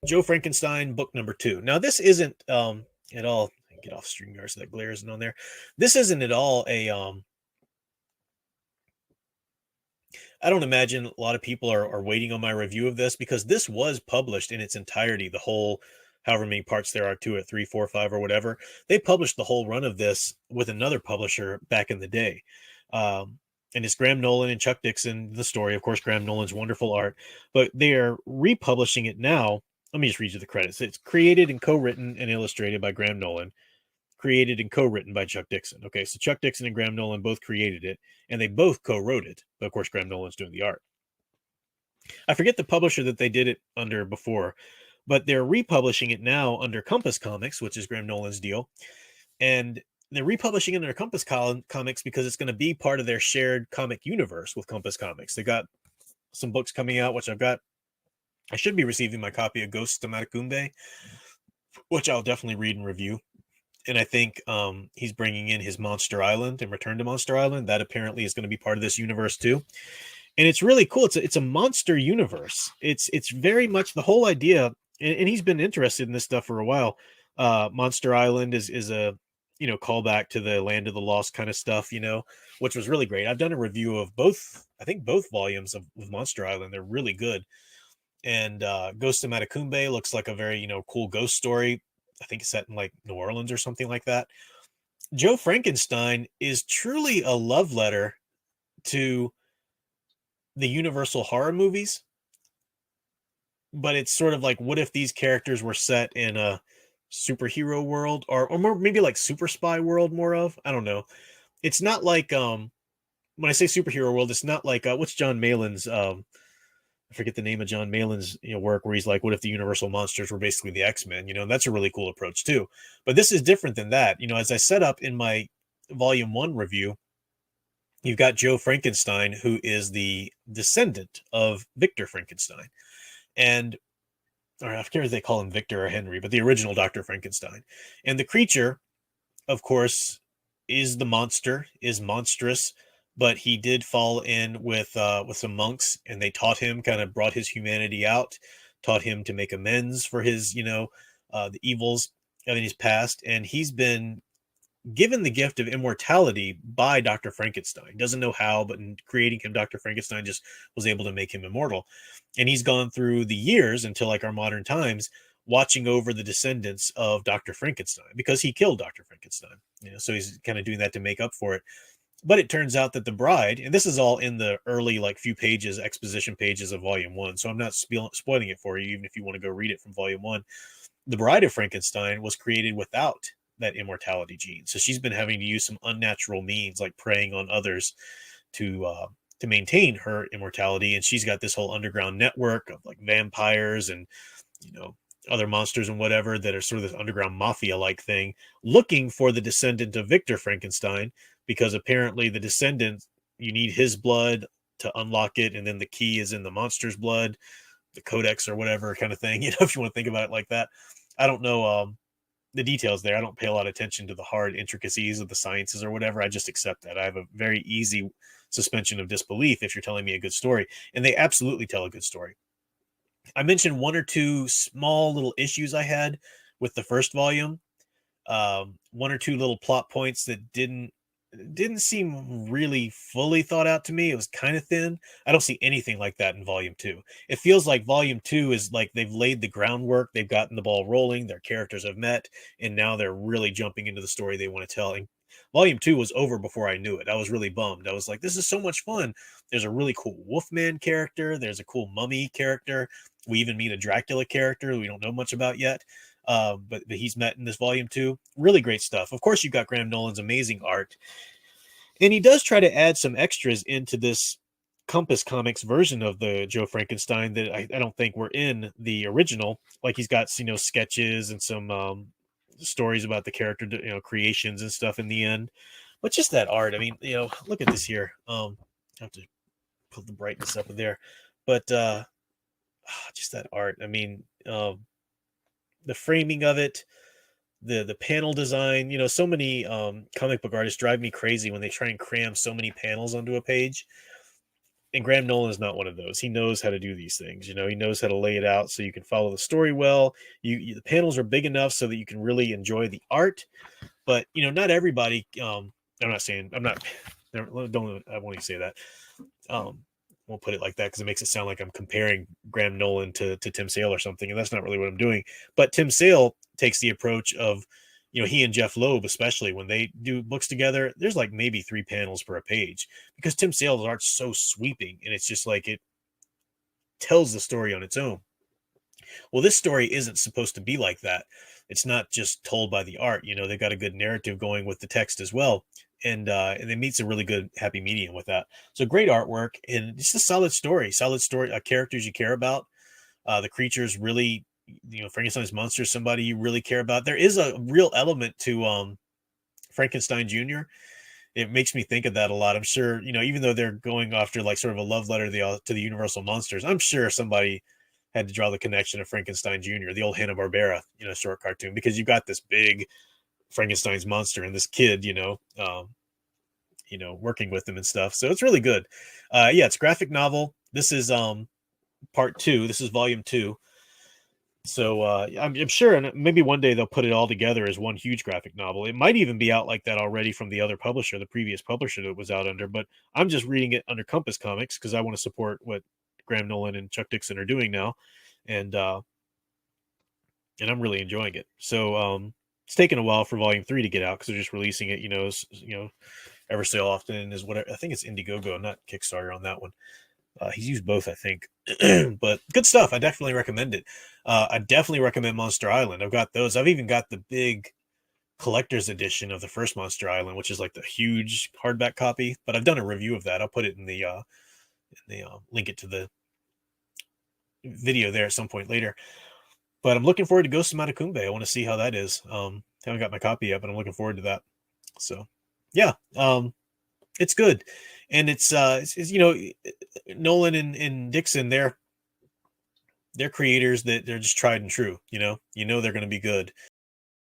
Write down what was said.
Joe Frankenstein, book number 2. Now, this isn't at all. Get off StreamYard so that glare isn't on there. This isn't at all a. I don't imagine a lot of people are waiting on my review of this because this was published in its entirety. The whole, however many parts there are to it, 3, 4, 5, or whatever. They published the whole run of this with another publisher back in the day. And it's Graham Nolan and Chuck Dixon, the story. Of course, Graham Nolan's wonderful art, but they are republishing it now. Let me just read you the credits. It's created and co-written and illustrated by Graham Nolan, created and co-written by Chuck Dixon. Okay, so Chuck Dixon and Graham Nolan both created it, and they both co-wrote it. But of course, Graham Nolan's doing the art. I forget the publisher that they did it under before, but they're republishing it now under Compass Comics, which is Graham Nolan's deal. And they're republishing it under Compass Comics because it's going to be part of their shared comic universe with Compass Comics. They got some books coming out, which I've got. I should be receiving my copy of Ghosts of Matecumbe, which I'll definitely read and review. And I think he's bringing in his Monster Island and Return to Monster Island. That apparently is going to be part of this universe too. And it's really cool. It's a monster universe. It's very much the whole idea, and he's been interested in this stuff for a while. Monster Island is a callback to the Land of the Lost kind of stuff, which was really great. I've done a review of both, I think both volumes of Monster Island. They're really good. And Ghost of Matecumbe looks like a very cool ghost story. I think it's set in like New Orleans or something like that. Joe Frankenstein is truly a love letter to the Universal horror movies, but it's sort of like, what if these characters were set in a superhero world, or more maybe like super spy world? More of, I don't know. It's not like when I say superhero world, it's not like what's John Malin's I forget the name of John Malin's work, where he's like, what if the Universal monsters were basically the X-Men? That's a really cool approach too. But this is different than that. As I set up in my volume 1 review, you've got Joe Frankenstein, who is the descendant of Victor Frankenstein. And, or I forget if they call him Victor or Henry, but the original Dr. Frankenstein. And the creature, of course, is the monster, is monstrous, but he did fall in with some monks, and they taught him, kind of brought his humanity out, taught him to make amends for his, the evils of his past. And he's been given the gift of immortality by Dr. Frankenstein. Doesn't know how, but in creating him, Dr. Frankenstein just was able to make him immortal. And he's gone through the years until like our modern times, watching over the descendants of Dr. Frankenstein, because he killed Dr. Frankenstein. So he's kind of doing that to make up for it. But it turns out that the bride, and this is all in the early like few pages, exposition pages of volume 1, so I'm not spoiling it for you, even if you want to go read it from volume 1. The bride of Frankenstein was created without that immortality gene, so she's been having to use some unnatural means, like preying on others, to maintain her immortality. And she's got this whole underground network of like vampires and other monsters and whatever, that are sort of this underground mafia like thing, looking for the descendant of Victor Frankenstein, because apparently the descendant, you need his blood to unlock it, and then the key is in the monster's blood, the codex or whatever kind of thing, if you want to think about it like that. I don't know the details there. I don't pay a lot of attention to the hard intricacies of the sciences or whatever. I just accept that. I have a very easy suspension of disbelief if you're telling me a good story, and they absolutely tell a good story. I mentioned one or two small little issues I had with the first volume. One or two little plot points that didn't seem really fully thought out to me. It was kind of thin. I don't see anything like that in volume 2. It feels like volume 2 is like they've laid the groundwork, they've gotten the ball rolling, their characters have met, and now they're really jumping into the story they want to tell. And volume 2 was over before I knew it. I was really bummed. I was like, this is so much fun. There's a really cool Wolfman character, there's a cool mummy character, we even meet a Dracula character we don't know much about yet. But he's met in this volume 2. Really great stuff. Of course, you've got Graham Nolan's amazing art, and he does try to add some extras into this Compass Comics version of the Joe Frankenstein that I don't think were in the original. Like, he's got sketches and some stories about the character creations and stuff in the end. But just that art, I mean, look at this here. I have to put the brightness up there, but just that art. I mean, the framing of it, the panel design. So many, comic book artists drive me crazy when they try and cram so many panels onto a page. And Graham Nolan is not one of those. He knows how to do these things. He knows how to lay it out so you can follow the story well. The panels are big enough so that you can really enjoy the art. But not everybody. I'm not saying I'm not. Don't I won't even say that. Um, won't put it like that because it makes it sound like I'm comparing Graham Nolan to Tim Sale or something, and that's not really what I'm doing. But Tim Sale takes the approach of, he and Jeff Loeb, especially when they do books together, there's like maybe 3 panels per page because Tim Sale's art's so sweeping, and it's just like it tells the story on its own. Well, this story isn't supposed to be like that. It's not just told by the art. They've got a good narrative going with the text as well, and it meets a really good happy medium with that. So great artwork and just a solid story. Characters you care about. The creatures really, Frankenstein's monster is somebody you really care about. There is a real element to Frankenstein Jr. It makes me think of that a lot. I'm sure, even though they're going after like sort of a love letter to the Universal monsters, I'm sure somebody had to draw the connection of Frankenstein Jr., the old Hanna-Barbera, short cartoon, because you got this big Frankenstein's monster and this kid, working with him and stuff. So it's really good. Yeah, it's a graphic novel. This is part 2. This is volume 2. So I'm sure, and maybe one day they'll put it all together as one huge graphic novel. It might even be out like that already from the other publisher, the previous publisher that it was out under. But I'm just reading it under Compass Comics because I want to support what Graham Nolan and Chuck Dixon are doing now, and I'm really enjoying it. So it's taken a while for Volume 3 to get out because they're just releasing it, ever so often. Is what I think it's Indiegogo, not Kickstarter on that one. He's used both, I think. But good stuff. I definitely recommend it. I definitely recommend Monster Island. I've got those. I've even got the big collector's edition of the first Monster Island, which is like the huge hardback copy. But I've done a review of that. I'll put it in the link it to the video there at some point later. But I'm looking forward to Ghosts of Matecumbe. I want to see how that is. Haven't got my copy yet, but I'm looking forward to that. So, yeah. It's good, and it's Nolan and Dixon, they're creators that they're just tried and true. They're going to be good.